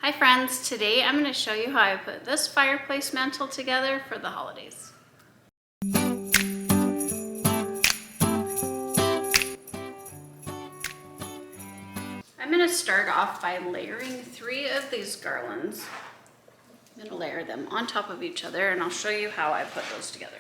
Hi friends, today I'm going to show you how I put this fireplace mantle together for the holidays. I'm going to start off by layering 3 of these garlands. I'm going to layer them on top of each other and I'll show you how I put those together.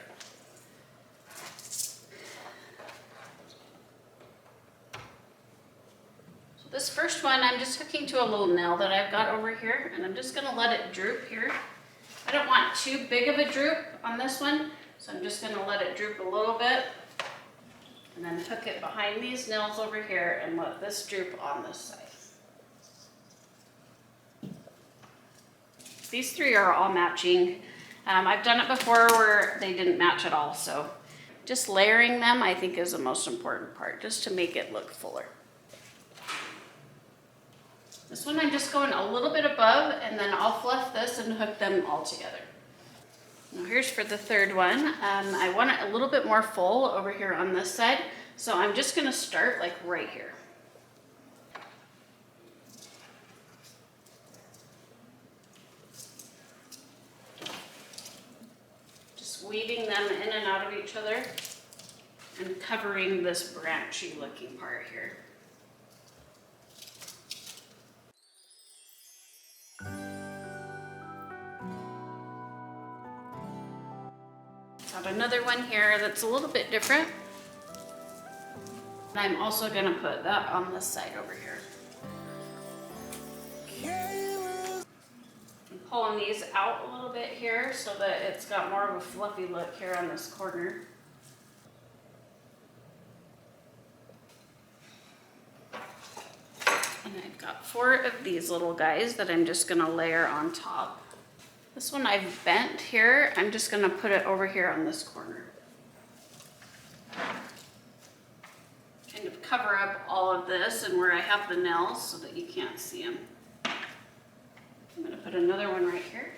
This first one I'm just hooking to a little nail that I've got over here, and I'm just going to let it droop here. I don't want too big of a droop on this one, so I'm just going to let it droop a little bit and then hook it behind these nails over here and let this droop on this side. These 3 are all matching. I've done it before where they didn't match at all, so just layering them I think is the most important part, just to make it look fuller. This one I'm just going a little bit above, and then I'll fluff this and hook them all together. Now here's for the third one. I want it a little bit more full over here on this side, so I'm just going to start like right here. Just weaving them in and out of each other and covering this branchy looking part here. Got another one here that's a little bit different. And I'm also going to put that on this side over here. I'm pulling these out a little bit here so that it's got more of a fluffy look here on this corner. And I've got 4 of these little guys that I'm just going to layer on top. This one I've bent here. I'm just going to put it over here on this corner. Kind of cover up all of this and where I have the nails so that you can't see them. I'm going to put another one right here.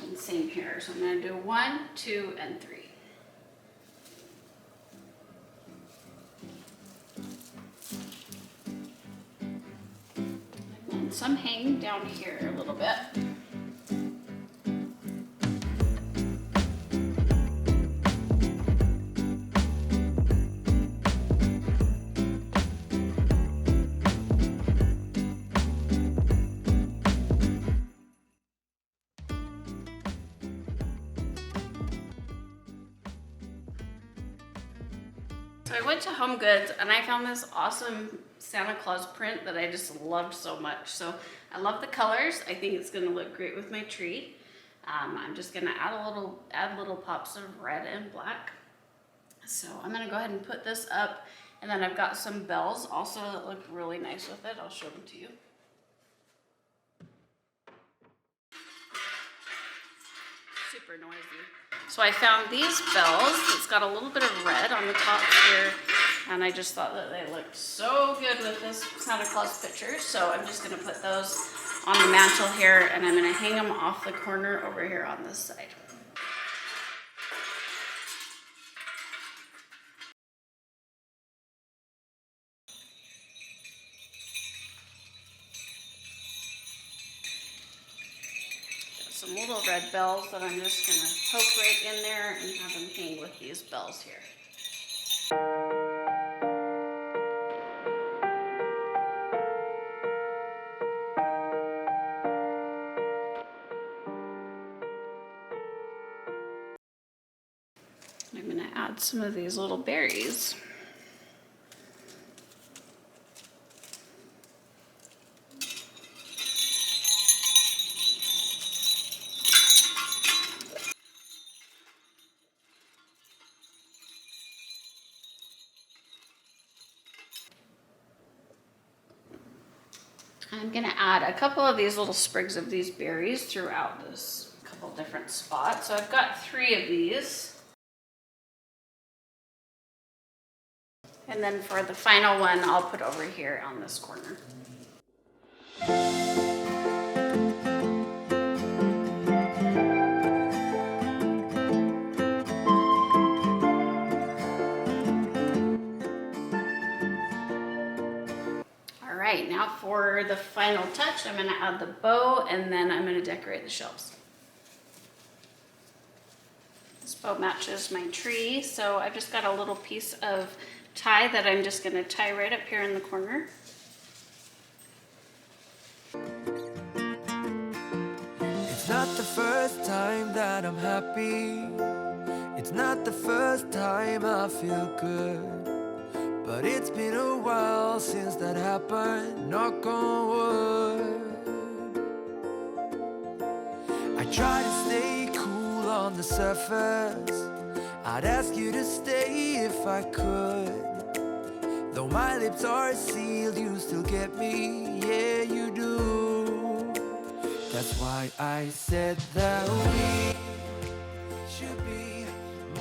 And same here. So I'm going to do 1, 2, and 3. And some hang down here a little bit. So I went to Home Goods and I found this awesome Santa Claus print that I just loved so much. So I love the colors. I think it's going to look great with my tree. I'm just going to add little pops of red and black. So I'm going to go ahead and put this up, and then I've got some bells also that look really nice with it. I'll show them to you. Super noisy. So I found these bells. It's got a little bit of red on the top here, and I just thought that they looked so good with this Santa Claus picture. So I'm just going to put those on the mantle here, and I'm going to hang them off the corner over here on this side. Some little red bells that I'm just going to poke right in there and have them hang with these bells here. I'm going to add some of these little berries. I'm going to add a couple of these little sprigs of these berries throughout this couple different spots. So I've got 3 of these. And then for the final one, I'll put over here on this corner. for the final touch, I'm gonna add the bow and then I'm gonna decorate the shelves. This bow matches my tree, so I've just got a little piece of tie that I'm just gonna tie right up here in the corner. It's not the first time that I'm happy. It's not the first time I feel good. But it's been a while since that happened, knock on wood. I try to stay cool on the surface. I'd ask you to stay if I could. Though my lips are sealed, you still get me, yeah you do. That's why I said that we should be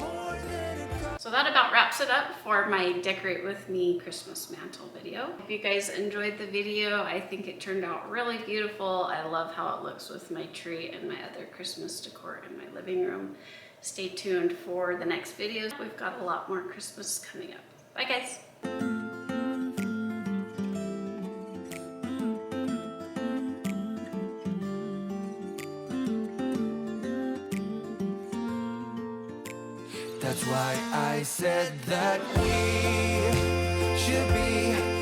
more than a... So that about wraps it up for my Decorate With Me Christmas mantle video. If you guys enjoyed the video, I think it turned out really beautiful. I love how it looks with my tree and my other Christmas decor in my living room. Stay tuned for the next videos. We've got a lot more Christmas coming up. Bye guys. That's why I said that we should be